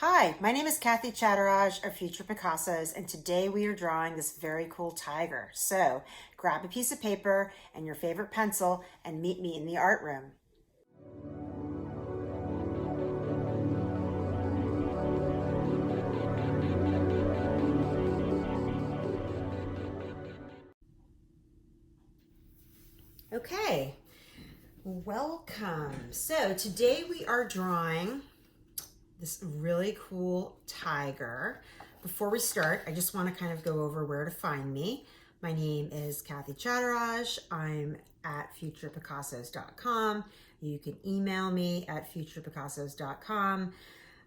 Hi, my name is Kathy Chatteraj of Future Picassos, and today we are drawing this very cool tiger. So grab a piece of paper and your favorite pencil and meet me in the art room. Okay, welcome. So today we are drawing this really cool tiger. Before we start, I just want to kind of go over where to find me. My name is Kathy Chatteraj. I'm at futurepicassos.com. You can email me at futurepicassos.com.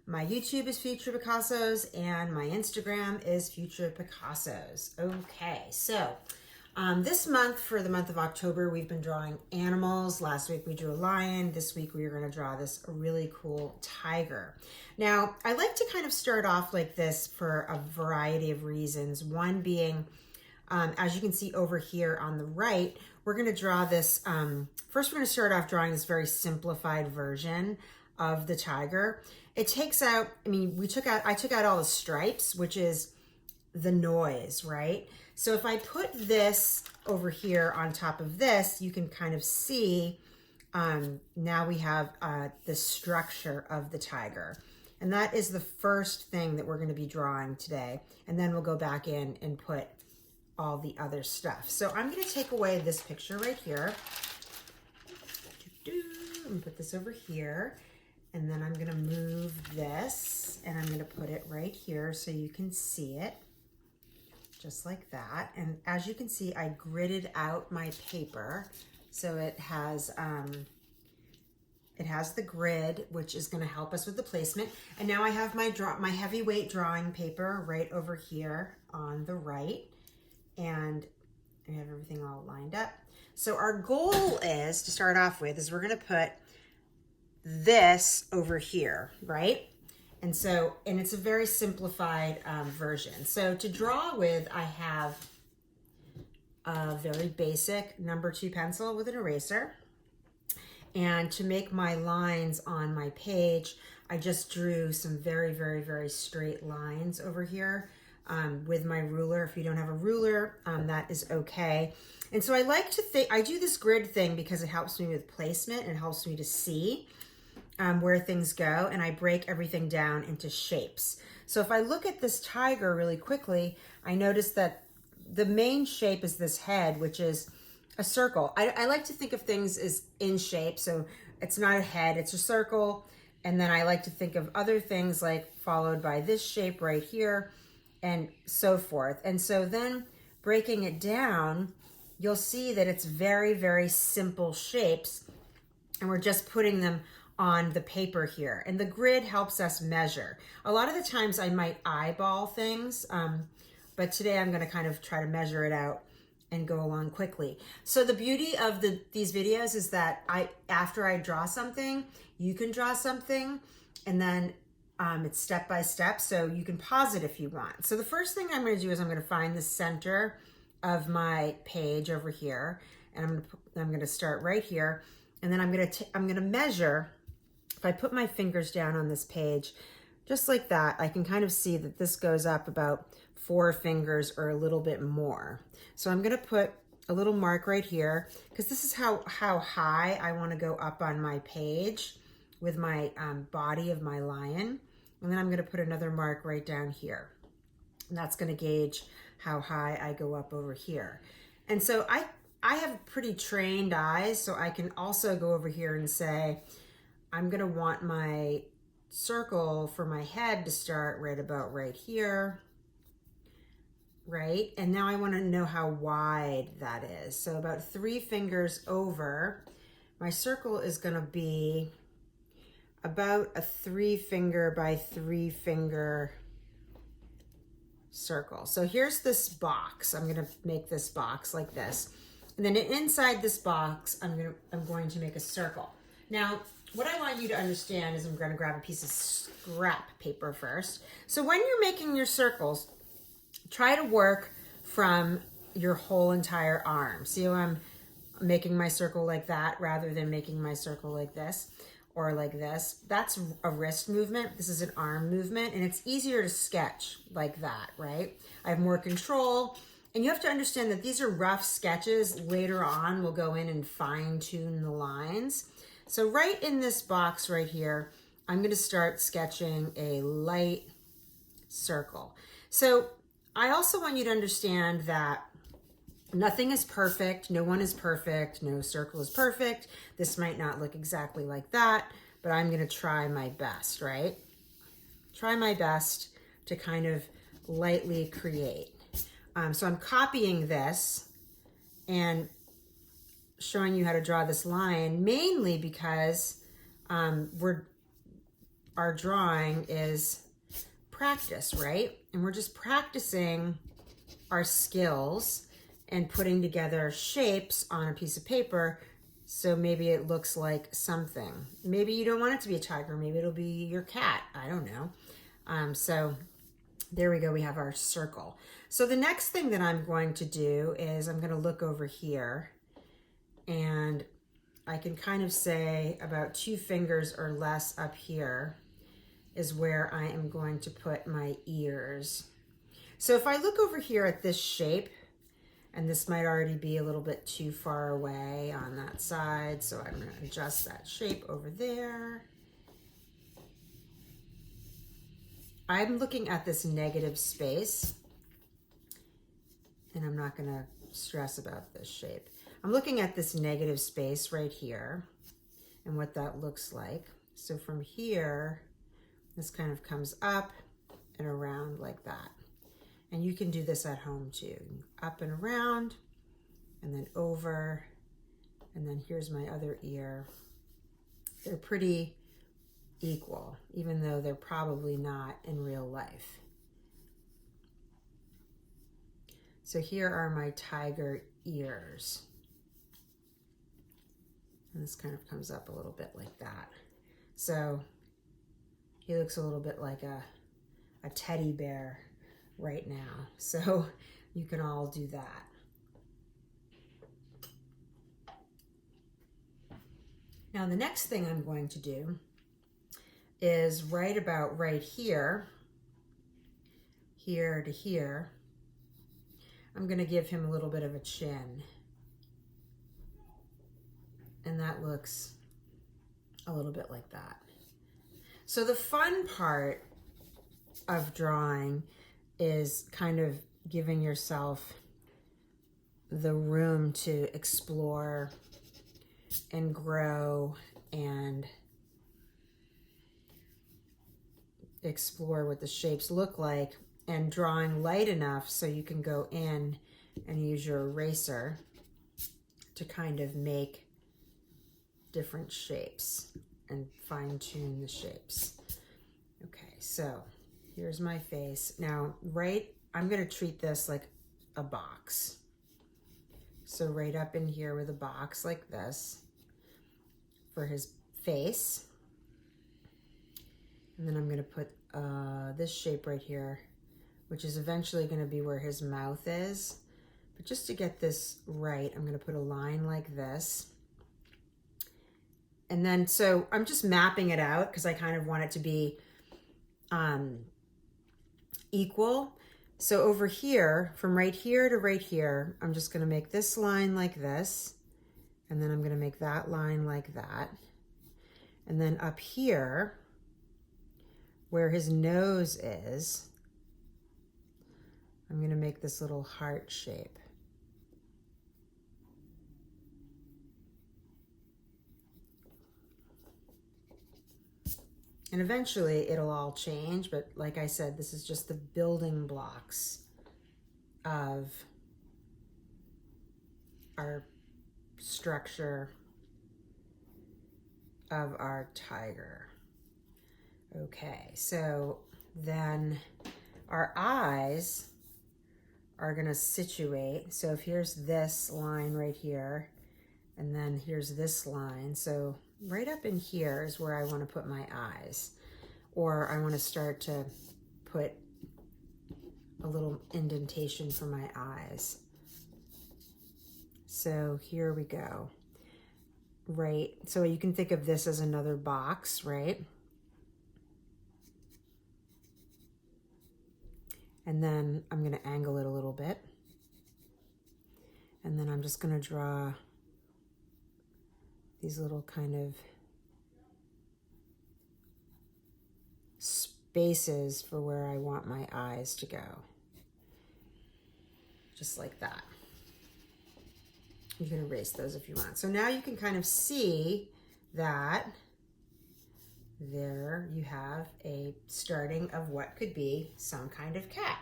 My YouTube is Future Picassos and my Instagram is Future Picassos. Okay, so this month, for the month of October, we've been drawing animals. Last week we drew a lion. This week we are going to draw this really cool tiger. Now, I like to kind of start off like this for a variety of reasons. One being, as you can see over here on the right, we're going to draw this. First, we're going to start off drawing this very simplified version of the tiger. It takes out, I took out all the stripes, which is the noise, right? So if I put this over here on top of this, you can kind of see now we have the structure of the tiger. And that is the first thing that we're going to be drawing today. And then we'll go back in and put all the other stuff. So I'm going to take away this picture right here. And put this over here. And then I'm going to move this and I'm going to put it right here so you can see it. Just like that. And as you can see, I gridded out my paper. So it has the grid, which is going to help us with the placement. And now I have my heavyweight drawing paper right over here on the right. And I have everything all lined up. So our goal is, to start off with, is we're going to put this over here, right? And it's a very simplified version. So to draw with, I have a very basic number 2 pencil with an eraser. And to make my lines on my page, I just drew some very, very, very straight lines over here with my ruler. If you don't have a ruler, that is okay. And so I like to think, I do this grid thing because it helps me with placement and helps me to see where things go, and I break everything down into shapes. So if I look at this tiger really quickly, I notice that the main shape is this head, which is a circle. I like to think of things as in shape, so it's not a head, it's a circle. And then I like to think of other things like followed by this shape right here and so forth. And so then breaking it down, you'll see that it's very, very simple shapes, and we're just putting them on the paper here. And the grid helps us measure. A lot of the times I might eyeball things, but today I'm going to kind of try to measure it out and go along quickly. So the beauty of these videos is that after I draw something, you can draw something, and then it's step by step, so you can pause it if you want. So the first thing I'm going to do is I'm going to find the center of my page over here, and I'm going to start right here, and then I'm going to measure. If I put my fingers down on this page, just like that, I can kind of see that this goes up about 4 fingers or a little bit more. So I'm going to put a little mark right here, because this is how high I want to go up on my page with my body of my lion. And then I'm going to put another mark right down here. And that's going to gauge how high I go up over here. And so I have pretty trained eyes, so I can also go over here and say, I'm going to want my circle for my head to start right about right here, right? And now I want to know how wide that is. So about 3 fingers over, my circle is going to be about a 3 finger by 3 finger circle. So here's this box. I'm going to make this box like this. And then inside this box, I'm going to make a circle. Now, what I want you to understand is I'm going to grab a piece of scrap paper first. So when you're making your circles, try to work from your whole entire arm. See how I'm making my circle like that rather than making my circle like this? or like this, that's a wrist movement. This is an arm movement, and it's easier to sketch like that, right? I have more control, and you have to understand that these are rough sketches. Later on, we'll go in and fine tune the lines. So right in this box right here, I'm going to start sketching a light circle. So I also want you to understand that nothing is perfect. No one is perfect. No circle is perfect. This might not look exactly like that, but I'm going to try my best, right? Try my best to kind of lightly create. So I'm copying this and showing you how to draw this line, mainly because our drawing is practice, right? And we're just practicing our skills and putting together shapes on a piece of paper, so maybe it looks like something. Maybe you don't want it to be a tiger, maybe it'll be your cat, I don't know. So there we go, we have our circle. So the next thing that I'm going to do is I'm going to look over here, and I can kind of say about 2 fingers or less up here is where I am going to put my ears. So if I look over here at this shape, and this might already be a little bit too far away on that side, so I'm going to adjust that shape over there. I'm looking at this negative space, and I'm not going to stress about this shape. I'm looking at this negative space right here and what that looks like. So from here, this kind of comes up and around like that. And you can do this at home too. Up and around, and then over, and then here's my other ear. They're pretty equal, even though they're probably not in real life. So here are my tiger ears. And this kind of comes up a little bit like that. So he looks a little bit like a teddy bear right now. So you can all do that. Now the next thing I'm going to do is right about right here, here to here, I'm going to give him a little bit of a chin. And that looks a little bit like that. So the fun part of drawing is kind of giving yourself the room to explore and grow and explore what the shapes look like, and drawing light enough so you can go in and use your eraser to kind of make different shapes and fine tune the shapes. Okay, so here's my face. Now, I'm gonna treat this like a box. So right up in here with a box like this for his face. And then I'm gonna put this shape right here, which is eventually gonna be where his mouth is. But just to get this right, I'm gonna put a line like this. And then, so I'm just mapping it out because I kind of want it to be equal. So over here, from right here to right here, I'm just gonna make this line like this, and then I'm gonna make that line like that. And then up here, where his nose is, I'm gonna make this little heart shape. And eventually it'll all change, but like I said, this is just the building blocks of our structure of our tiger. Okay, so then our eyes are gonna situate. So if here's this line right here, and then here's this line, so right up in here is where I want to put my eyes, or I want to start to put a little indentation for my eyes. So here we go. right. So you can think of this as another box, right? And then I'm going to angle it a little bit. And then I'm just going to draw these little kind of spaces for where I want my eyes to go. Just like that. You can erase those if you want. So now you can kind of see that there you have a starting of what could be some kind of cat.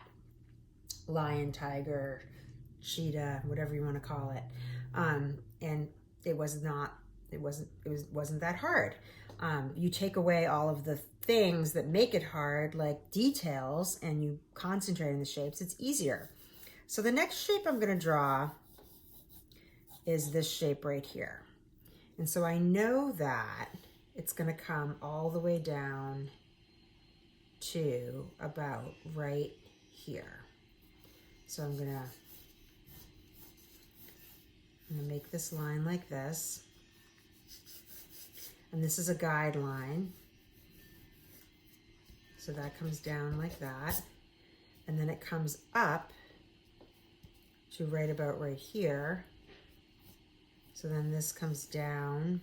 Lion, tiger, cheetah, whatever you want to call it. And it wasn't that hard. You take away all of the things that make it hard, like details, and you concentrate on the shapes, it's easier. So the next shape I'm going to draw is this shape right here. And so I know that it's going to come all the way down to about right here. So I'm going to make this line like this. And this is a guideline. So that comes down like that. And then it comes up to right about right here. So then this comes down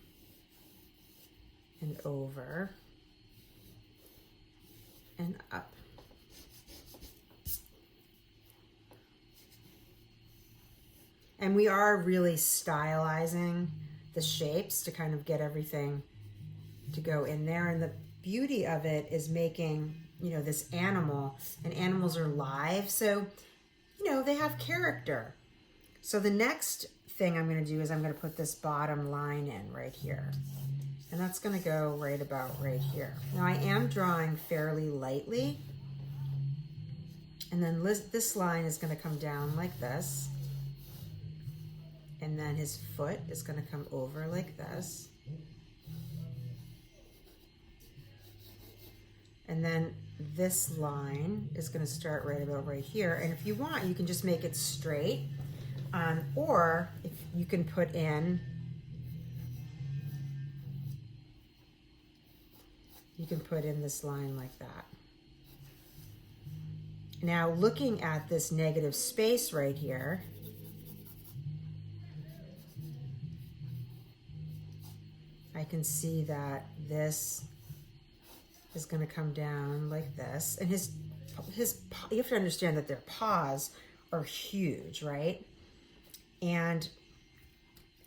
and over and up. And we are really stylizing the shapes to kind of get everything to go in there. And the beauty of it is making, you know, this animal, and animals are live, so, you know, they have character. So the next thing I'm going to do is I'm going to put this bottom line in right here. And that's going to go right about right here. Now I am drawing fairly lightly. And then this line is going to come down like this. And then his foot is going to come over like this. And then this line is going to start right about right here. And if you want, you can just make it straight. Or if you can put in, this line like that. Now looking at this negative space right here, I can see that this is going to come down like this. And his you have to understand that their paws are huge, right? And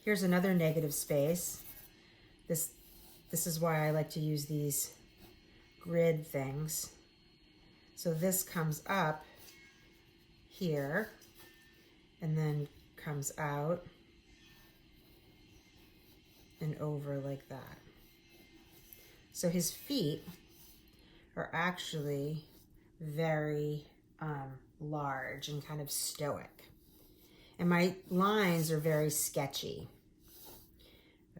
here's another negative space. This is why I like to use these grid things. So this comes up here and then comes out and over like that. So his feet are actually very large and kind of stoic. And my lines are very sketchy.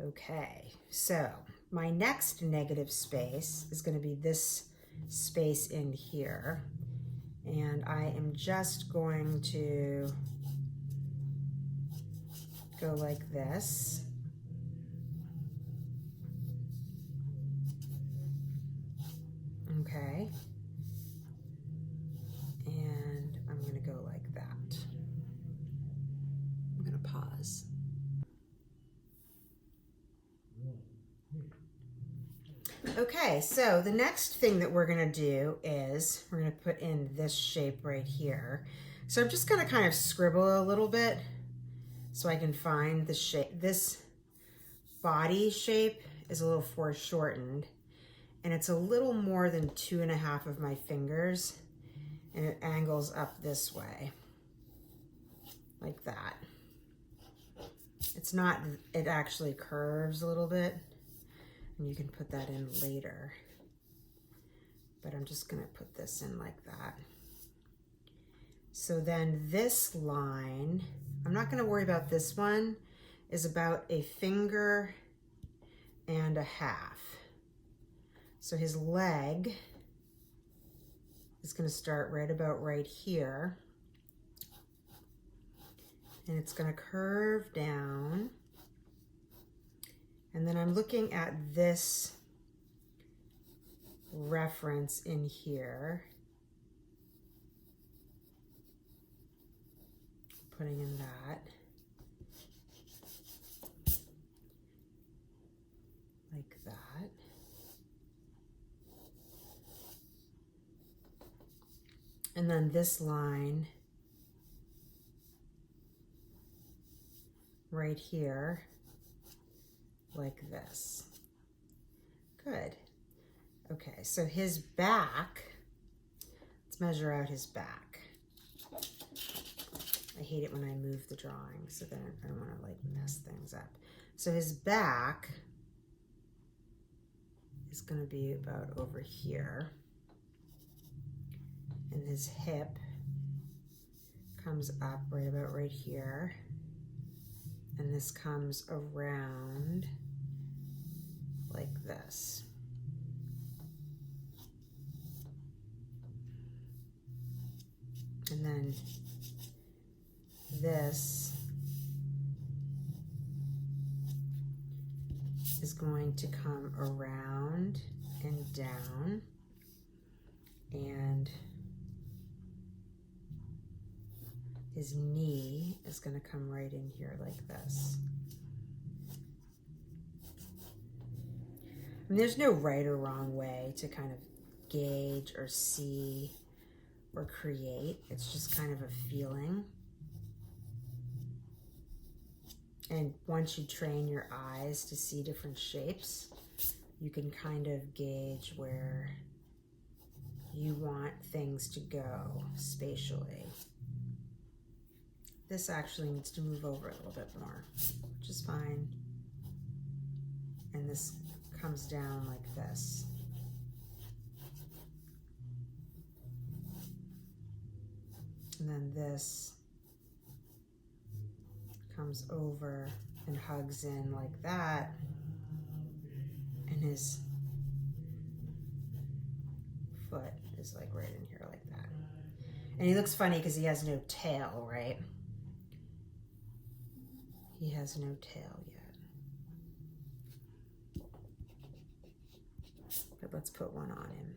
Okay, so my next negative space is going to be this space in here. And I am just going to go like this. Okay. And I'm going to go like that. I'm going to pause. Okay, so the next thing that we're going to do is we're going to put in this shape right here. So I'm just going to kind of scribble a little bit so I can find the shape. This body shape is a little foreshortened, and it's a little more than 2.5 of my fingers, and it angles up this way, like that. It's not, it actually curves a little bit, and you can put that in later. But I'm just gonna put this in like that. So then this line, I'm not gonna worry about this one, is about 1.5 fingers. So his leg is going to start right about right here. And it's going to curve down. And then I'm looking at this reference in here, putting in that, like that. And then this line right here, like this. Good. Okay, so his back, let's measure out his back. I hate it when I move the drawing, so then I don't want to like mess things up. So his back is going to be about over here. And his hip comes up right about right here. And this comes around like this. And then this is going to come around and down, and his knee is going to come right in here like this. And there's no right or wrong way to kind of gauge or see or create. It's just kind of a feeling. And once you train your eyes to see different shapes, you can kind of gauge where you want things to go spatially. This actually needs to move over a little bit more, which is fine. And this comes down like this. And then this comes over and hugs in like that. And his foot is like right in here like that. And he looks funny because he has no tail, right? He has no tail yet. But let's put one on him.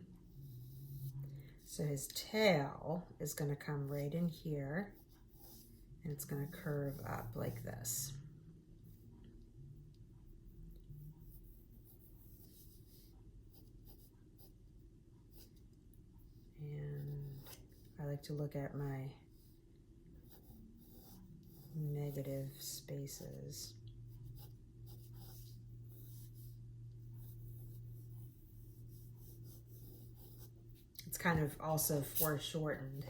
So his tail is going to come right in here, and it's going to curve up like this. And I like to look at my negative spaces. It's kind of also foreshortened.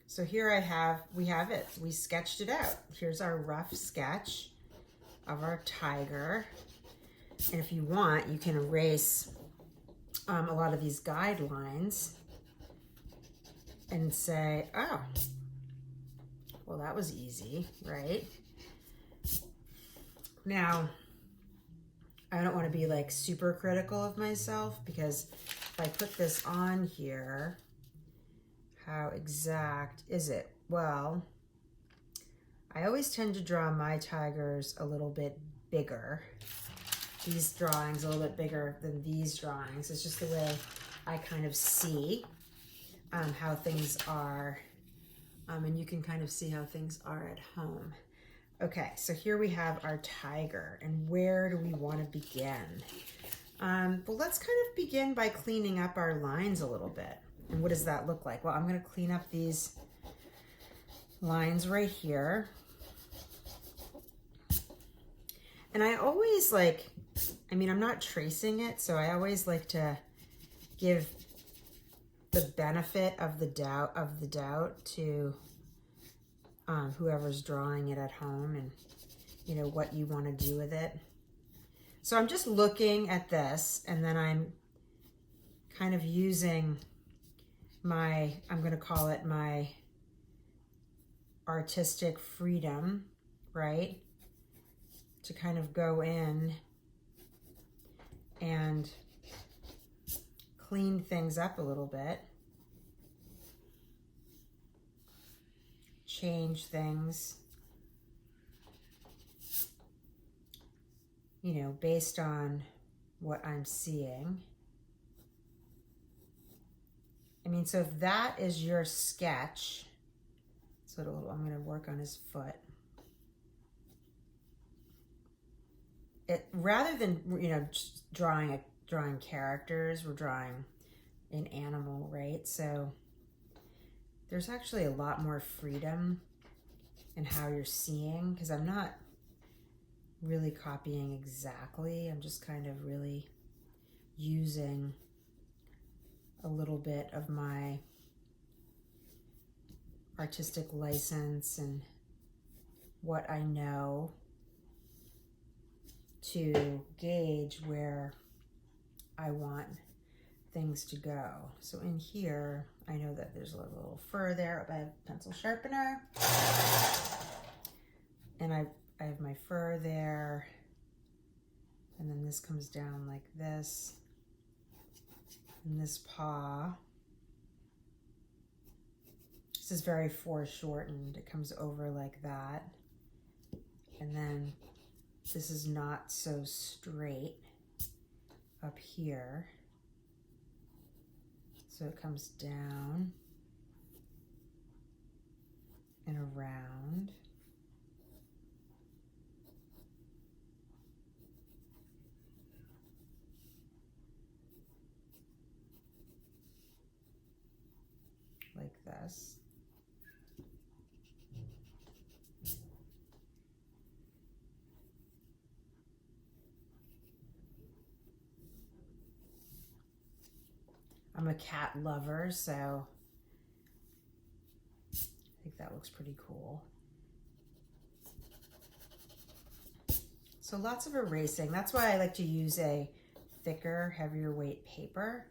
So here we have it. We sketched it out. Here's our rough sketch of our tiger. And if you want, you can erase a lot of these guidelines and say, oh, well, that was easy, right? Now, I don't want to be like super critical of myself, because if I put this on here, how exact is it? Well, I always tend to draw my tigers a little bit bigger. These drawings a little bit bigger than these drawings. It's just the way I kind of see how things are. And you can kind of see how things are at home. Okay, so here we have our tiger, and where do we want to begin? Well, let's kind of begin by cleaning up our lines a little bit. And what does that look like? Well, I'm going to clean up these lines right here. And I always I'm not tracing it, so I always like to give the benefit of the doubt to whoever's drawing it at home, and what you want to do with it. So I'm just looking at this, and then I'm kind of using I'm going to call it my artistic freedom, right? To kind of go in and clean things up a little bit. change things, you know, based on what I'm seeing. I mean, so if that is your sketch, so I'm going to work on his foot. Rather than, you know, just drawing characters, we're drawing an animal, right? So there's actually a lot more freedom in how you're seeing, because I'm not really copying exactly. I'm just kind of really using a little bit of my artistic license and what I know to gauge where I want things to go. So in here, I know that there's a little fur there. I have a pencil sharpener, and I have my fur there, and then this comes down like this, and this paw. This is very foreshortened. It comes over like that, and then this is not so straight up here. So it comes down and around. Like this. I'm a cat lover, so I think that looks pretty cool. So lots of erasing. That's why I like to use a thicker, heavier weight paper.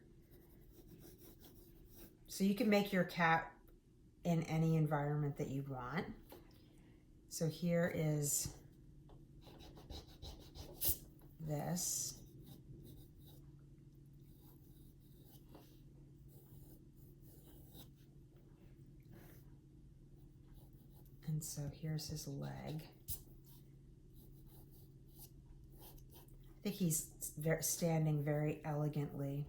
So you can make your cat in any environment that you want. So here is this. And so here's his leg. I think he's standing very elegantly.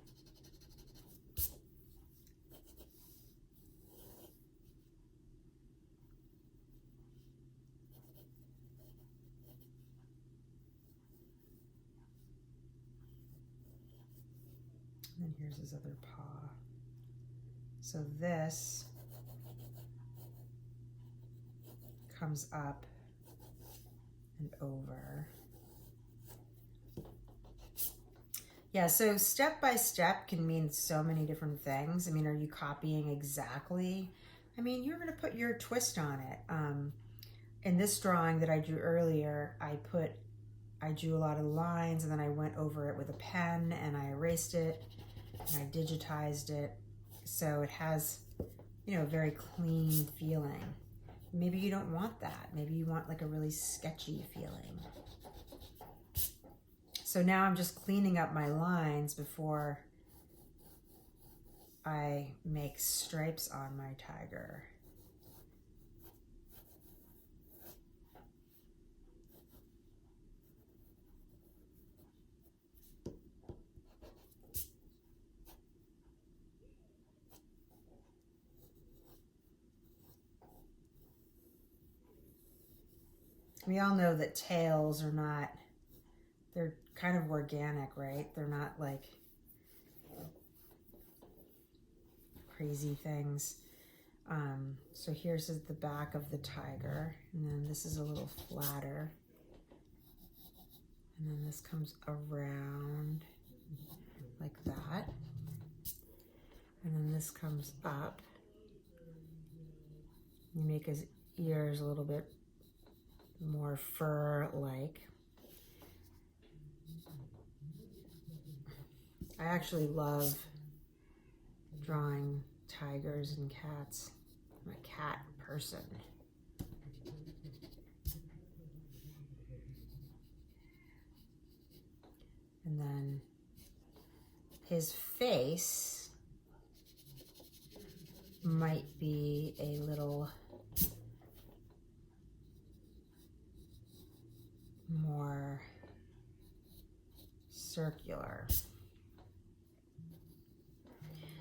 And then here's his other paw. So this comes up and over. Yeah, so step by step can mean so many different things. I mean, are you copying exactly? I mean, you're going to put your twist on it. In this drawing that I drew earlier, I drew a lot of lines, and then I went over it with a pen and I erased it and I digitized it. So it has, you know, a very clean feeling. Maybe you don't want that. Maybe you want like a really sketchy feeling. So now I'm just cleaning up my lines before I make stripes on my tiger. We all know that tails are not, they're kind of organic, right? They're not like crazy things. So here's the back of the tiger, and then this is a little flatter. And then this comes around like that. And then this comes up. You make his ears a little bit more fur-like. I actually love drawing tigers and cats. I'm a cat person. And then his face might be a little more circular.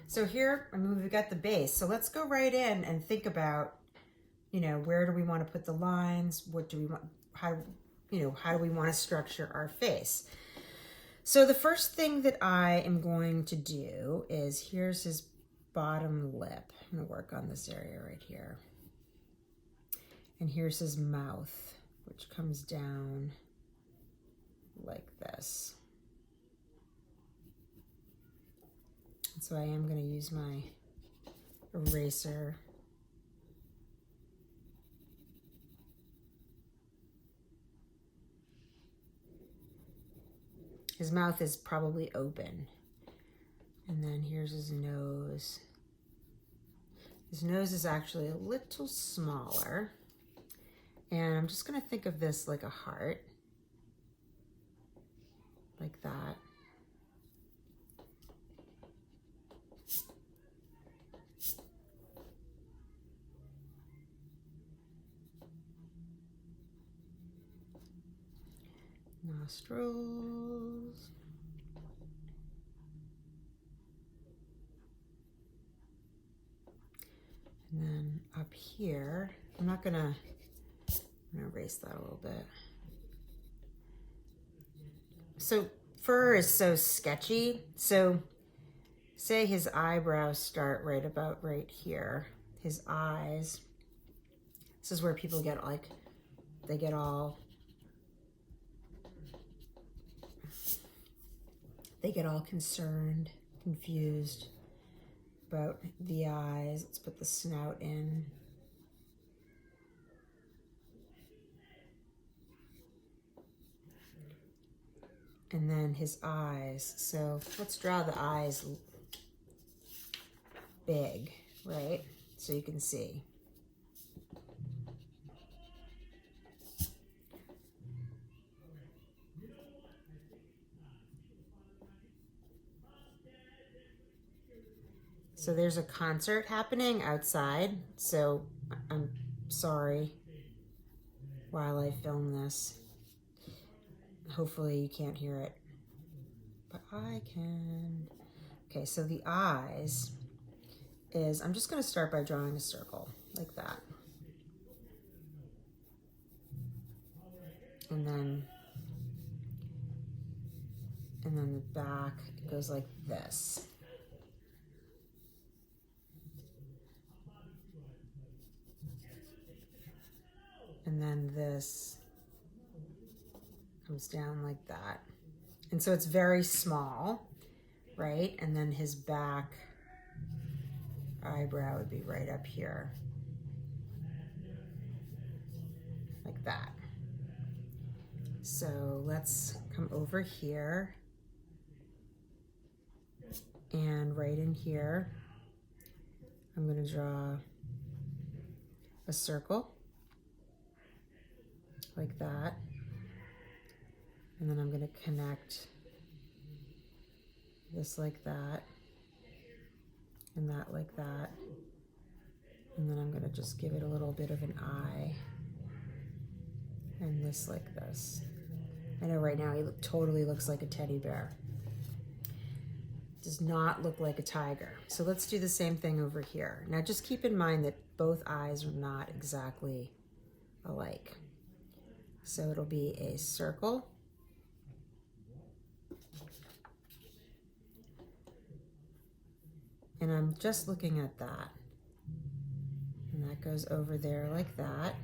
So here, I mean, we've got the base. So let's go right in and think about, you know, where do we want to put the lines? What do we want? How do we want to structure our face? So the first thing that I am going to do is, here's his bottom lip. I'm going to work on this area right here. And here's his mouth, which comes down like this. So I am going to use my eraser. His mouth is probably open. And then here's his nose. His nose is actually a little smaller. And I'm just going to think of this like a heart. Like that. Nostrils. And then up here, I'm gonna erase that a little bit. So fur is so sketchy. So say his eyebrows start right about right here. His eyes. This is where people get like, they get all concerned, confused about the eyes. Let's put the snout in. And then his eyes. So let's draw the eyes big, right? So you can see. So there's a concert happening outside, so I'm sorry while I film this. Hopefully you can't hear it, but I can. Okay, so the eyes is, I'm just gonna start by drawing a circle like that. And then the back goes like this. And then this comes down like that. And so it's very small, right? And then his back eyebrow would be right up here. Like that. So let's come over here. And right in here, I'm going to draw a circle. Like that. And then I'm going to connect this like that, and that like that. And then I'm going to just give it a little bit of an eye, and this like this. I know right now he totally looks like a teddy bear. Does not look like a tiger. So let's do the same thing over here. Now just keep in mind that both eyes are not exactly alike. So it'll be a circle. And I'm just looking at that. And that goes over there like that.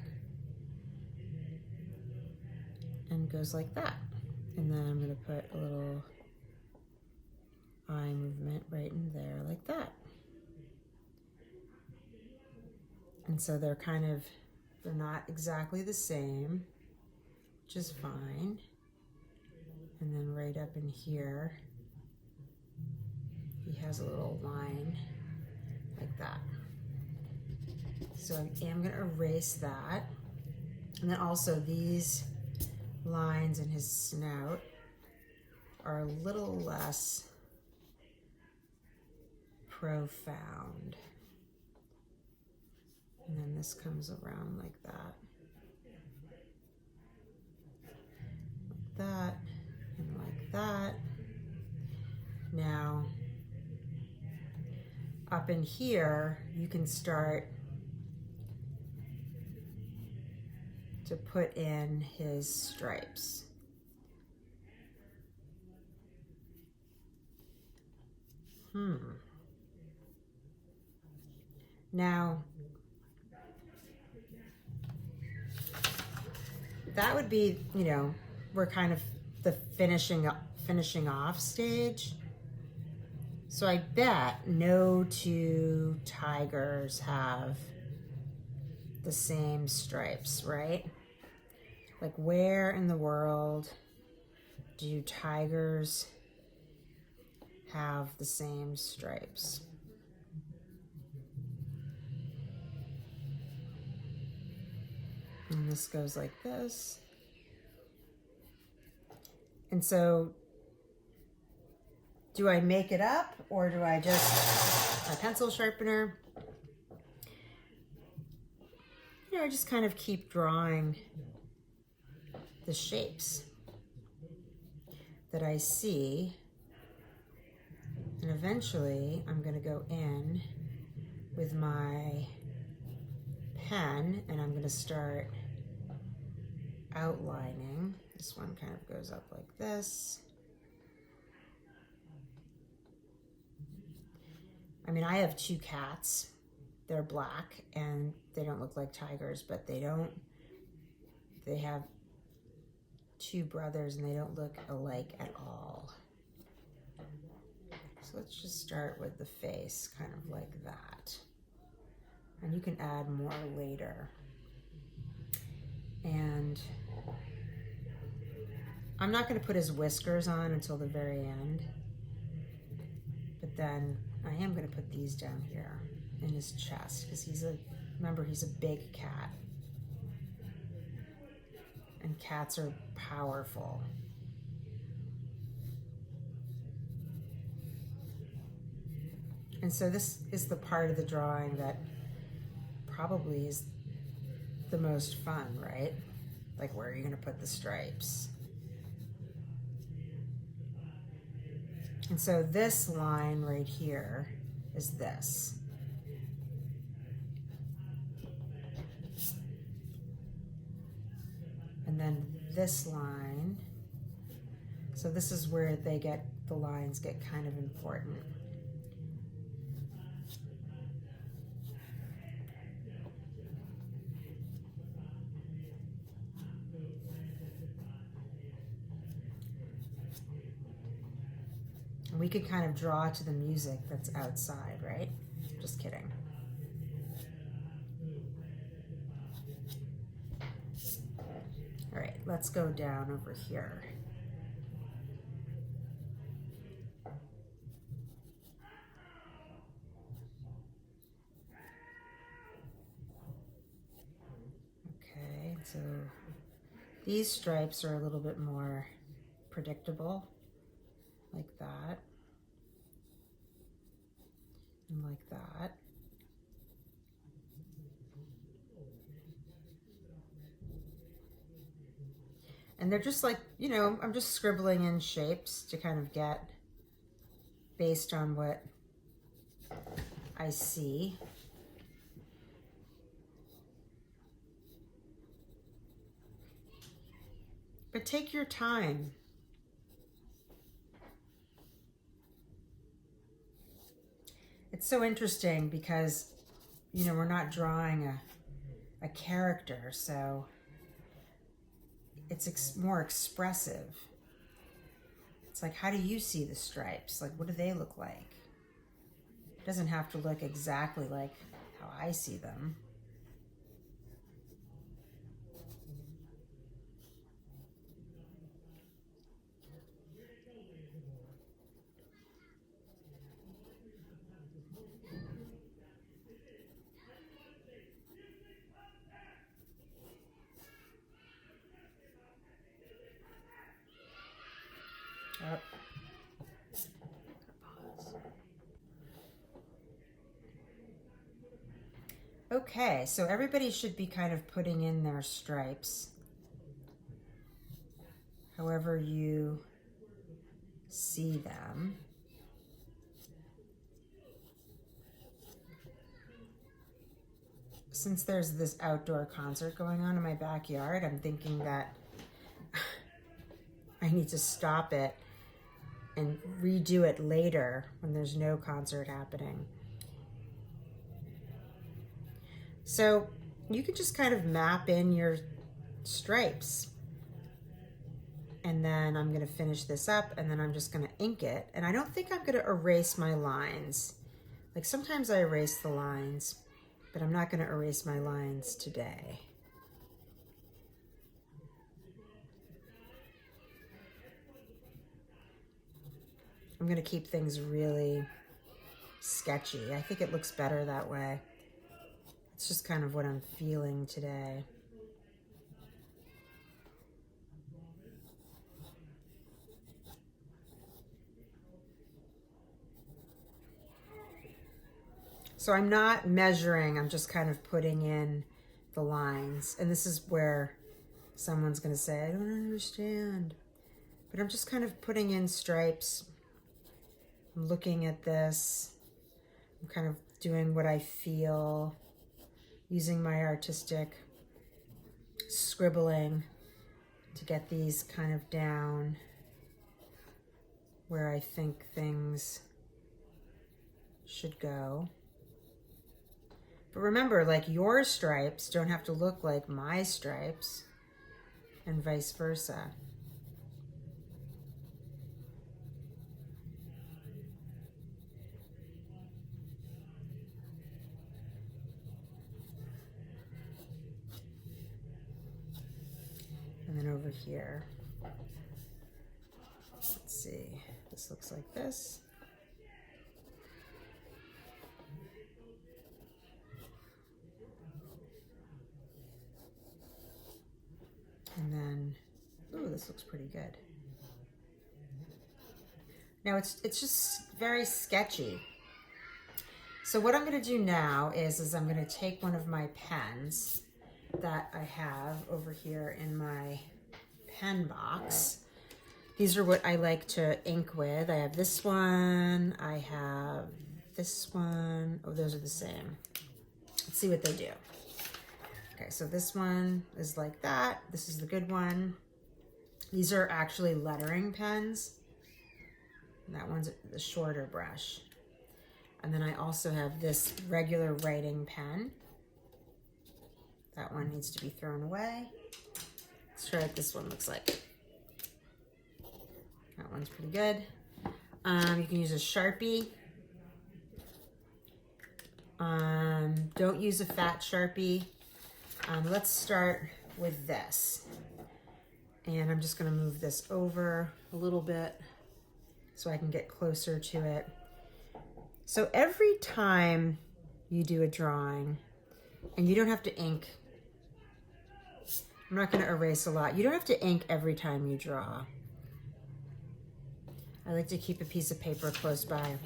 And goes like that. And then I'm going to put a little eye movement right in there like that. And so they're not exactly the same, which is fine. And then right up in here, he has a little line like that. So I am going to erase that. And then also these lines in his snout are a little less profound. And then this comes around like that. that. Now, up in here, you can start to put in his stripes. Now, that would be, you know, we're kind of the finishing off stage. So I bet no two tigers have the same stripes, right? Like, where in the world do tigers have the same stripes? And this goes like this. And so, do I make it up, or do I just, my pencil sharpener, you know, I just kind of keep drawing the shapes that I see, and eventually I'm going to go in with my pen and I'm going to start outlining. This one kind of goes up like this. I mean, I have two cats. They're black and they don't look like tigers, but they have two brothers and they don't look alike at all. So let's just start with the face, kind of like that. And you can add more later. And I'm not going to put his whiskers on until the very end, but then I am going to put these down here in his chest, because remember, he's a big cat. And cats are powerful. And so this is the part of the drawing that probably is the most fun, right? Like, where are you going to put the stripes? And so this line right here is this. And then this line, so this is where the lines get kind of important. And we could kind of draw to the music that's outside, right? Just kidding. All right, let's go down over here. Okay, so these stripes are a little bit more predictable, like that, and like that. And they're just like, you know, I'm just scribbling in shapes to kind of get based on what I see. But take your time. It's so interesting because, you know, we're not drawing a character, so it's more expressive. It's like, how do you see the stripes? Like, what do they look like? It doesn't have to look exactly like how I see them. Oh. Okay, so everybody should be kind of putting in their stripes however you see them. Since there's this outdoor concert going on in my backyard, I'm thinking that I need to stop it and redo it later when there's no concert happening. So you can just kind of map in your stripes. And then I'm going to finish this up, and then I'm just going to ink it. And I don't think I'm going to erase my lines. Like sometimes I erase the lines, but I'm not going to erase my lines today. I'm going to keep things really sketchy. I think it looks better that way. It's just kind of what I'm feeling today. So I'm not measuring, I'm just kind of putting in the lines. And this is where someone's going to say, I don't understand. But I'm just kind of putting in stripes. I'm looking at this. I'm kind of doing what I feel, using my artistic scribbling to get these kind of down where I think things should go. But remember, like your stripes don't have to look like my stripes, and vice versa. And then over here, let's see, this looks like this. And then, ooh, this looks pretty good. Now it's just very sketchy. So what I'm going to do now is I'm going to take one of my pens that I have over here in my pen box. These are what I like to ink with. I have this one. I have this one. Oh, those are the same. Let's see what they do. Okay, so this one is like that. This is the good one. These are actually lettering pens. And that one's the shorter brush. And then I also have this regular writing pen. That one needs to be thrown away. Let's try what this one looks like. That one's pretty good. You can use a Sharpie. Don't use a fat Sharpie. Let's start with this. And I'm just going to move this over a little bit so I can get closer to it. So every time you do a drawing, and you don't have to ink, I'm not going to erase a lot. You don't have to ink every time you draw. I like to keep a piece of paper close by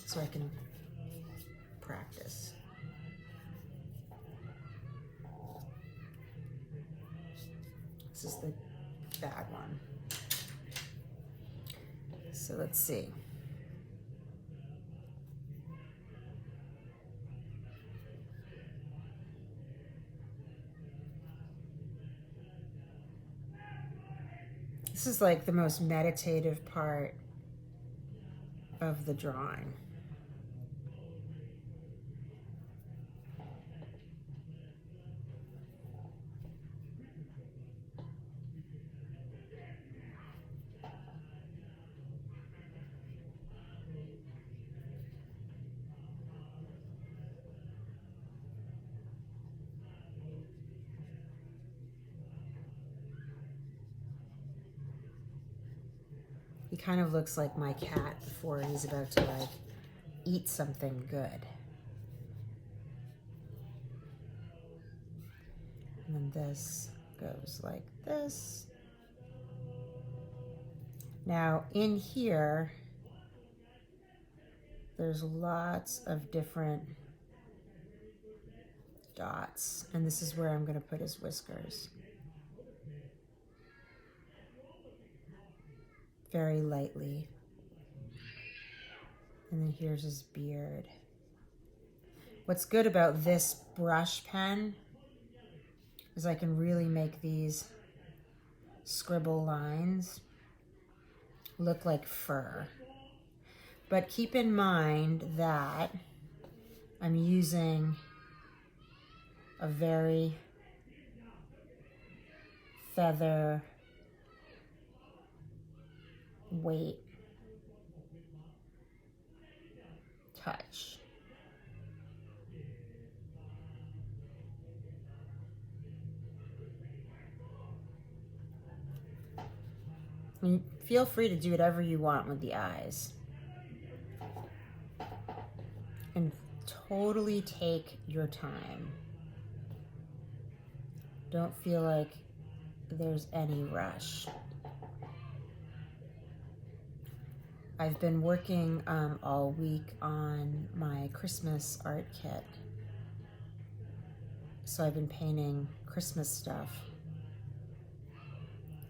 so I can practice. This is the bad one. So let's see. This is like the most meditative part of the drawing. He kind of looks like my cat before he's about to like eat something good. And then this goes like this. Now in here, there's lots of different dots, and this is where I'm going to put his whiskers. Very lightly. And then here's his beard. What's good about this brush pen is I can really make these scribble lines look like fur. But keep in mind that I'm using a very feather weight touch. And feel free to do whatever you want with the eyes. And totally take your time. Don't feel like there's any rush. I've been working all week on my Christmas art kit. So I've been painting Christmas stuff.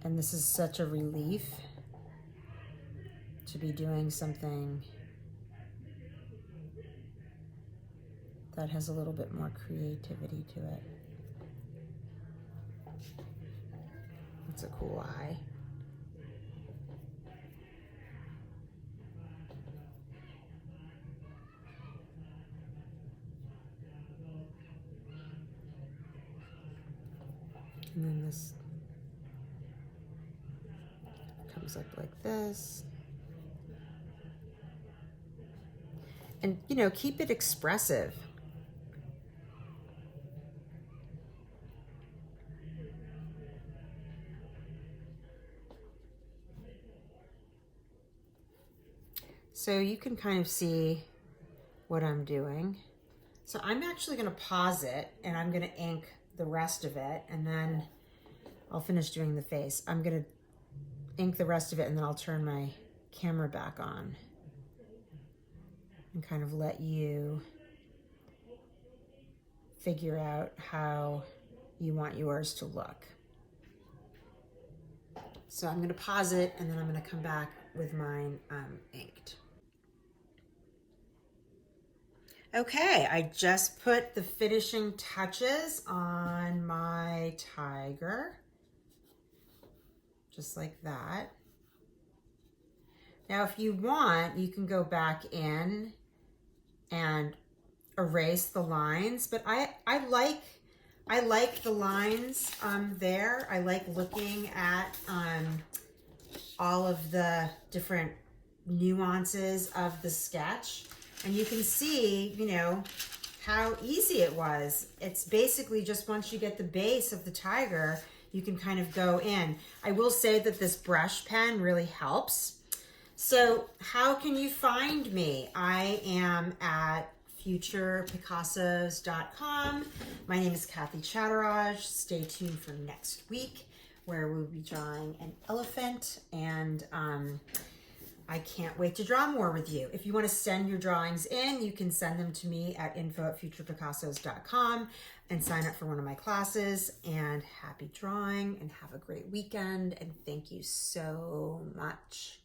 And this is such a relief to be doing something that has a little bit more creativity to it. That's a cool eye. And then this comes up like this. And, you know, keep it expressive. So you can kind of see what I'm doing. So I'm actually going to pause it and I'm going to ink the rest of it, and then I'll finish doing the face. I'm going to ink the rest of it and then I'll turn my camera back on and kind of let you figure out how you want yours to look. So I'm going to pause it and then I'm going to come back with mine inked. Okay, I just put the finishing touches on my tiger, just like that. Now, if you want, you can go back in and erase the lines, but I like the lines there. I like looking at all of the different nuances of the sketch. And you can see, you know, how easy it was. It's basically just once you get the base of the tiger, you can kind of go in. I will say that this brush pen really helps. So how can you find me? I am at futurepicassos.com. My name is Kathy Chatteraj. Stay tuned for next week where we'll be drawing an elephant, and I can't wait to draw more with you. If you want to send your drawings in, you can send them to me at info@futurepicassos.com and sign up for one of my classes. And happy drawing and have a great weekend. And thank you so much.